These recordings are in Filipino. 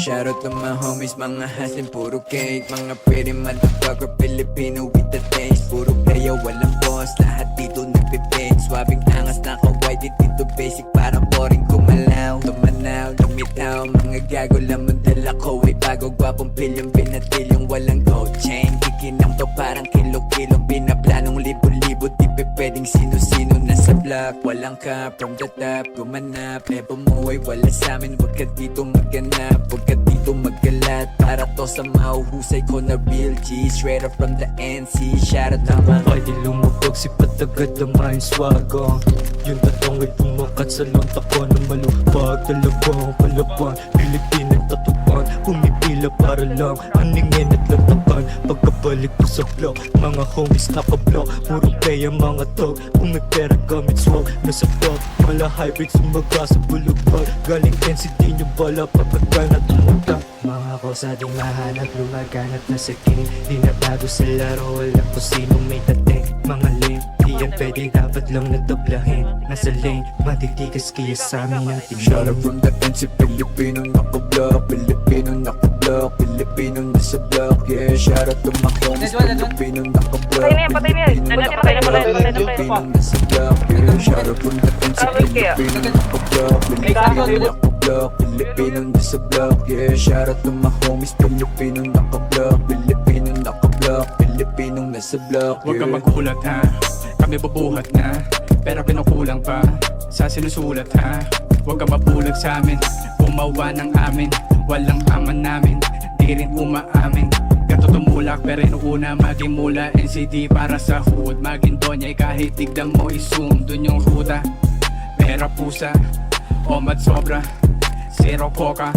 Shout out to my homies, mga hasin, puro cake. Mga pretty motherfucker, Filipino with the taste. Puro player, walang boss, lahat dito nagpipig. Swabing angas, naka-white, dito basic, parang boring kumalaw. Tumanaw, lumitaw, mga gago lamang dala ko. Ay bago, gwapong pilyong binatilyong walang gold chain. Kikinang to parang kilo-kilo, pinaplanong libo-libo. Di pe pwedeng sino-sino nasa block. Walang ka from the top, gumanap. Ebo mo ay wala sa'min, wag ka dito magganap. Huwag ka dito maggalat, para to sa mahuhusay ko na real G. Straight up from the NC, shout out tama. Pwede lumabag si patagad na may swaga. Yung tatong ay pumakat sa lonta ko na malupag. Dalawang palaban, Pilipinang tatupan. Pumipila para lang, aningin at lantakan. Pagkabalik ko sa block, mga homies nakablock. Puro play ang mga tog, kung may pera gamit swag. Nasa block, mala hybrid sumaga sa bulubag. Galing NCT nyo bala, papagana tumuta. Mga kosa di mahanap, lumaganap na sa game. Di na bago sa laro, alam ko sino may dating. Mga lame, di yan pwede, dapat lang nadoblahin. Nasa lane, matitigas kaya sa amin ang tingin. Shout out from the NC, Filipino naka-block. Filipino naka-block, Filipino nasa block. Yeah, shout out to my homies, Filipino naka-block. Filipino nasa block. Yeah, shout out from the NC, Filipino naka-block. Filipino naka-block, Filipino nasa block. Yeah, shout out to my homies, Filipino naka-block. Filipino naka-block, Filipino nasa block. Huwag kang magulat ha, kami bubuhat na. Pero kinukulang pa sa sinusulat ha. Huwag kang mabulag sa amin, gumawa ng amin. Walang aman namin, di rin umaamin. Ganto tumulak pero inuuna maging mula. NCD para sa hood, maging donya kahit tignan mo i-zoom. Dun yung ruta, pera pusa, omad sobra, zero coca.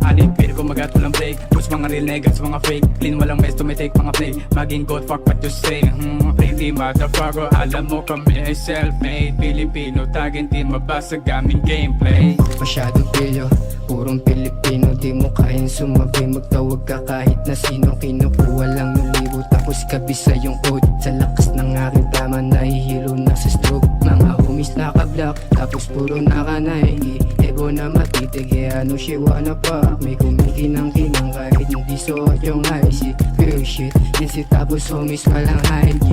Aling pili ko magatulang break, push mga real niggas, mga fake. Clean walang mess to may take mga play. Maging god fuck what you say, pretty motherfucker. Alam mo kami ay self-made Pilipino, tagin di mabasa gaming gameplay. Masyadong pilyo, purong Pilipino. Di mo kain sumabi, magtawag ka kahit na sino. Kinukuha lang yung libo tapos kabisa yung code. Sa lakas ng aking tama, nahihilo na sa stroke. Mga homies naka-block, tapos puro naka-Nike. Ego na matitig, eh ano she wanna pa. May kumikinang-kinang kahit hindi suot yung icy. Real shit, yan si tapos homies walang high G.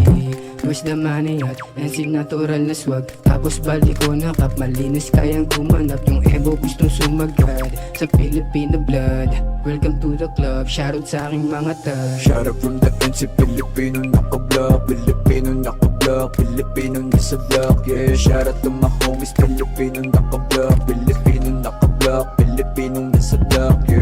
Where's the money at NC natural na swag. Tapos balik ko na kap, malinis kayang gumanap. Yung ego gustong sumagad sa Filipino blood. Welcome to the club, shoutout sa aking mga tag. Shout out from the NC, Filipino naka-block. Filipino naka-block, Filipino nasa block. Yeah, shout out to my homies, Filipino naka-block. Filipino naka-block, Filipino nasa block. Yeah.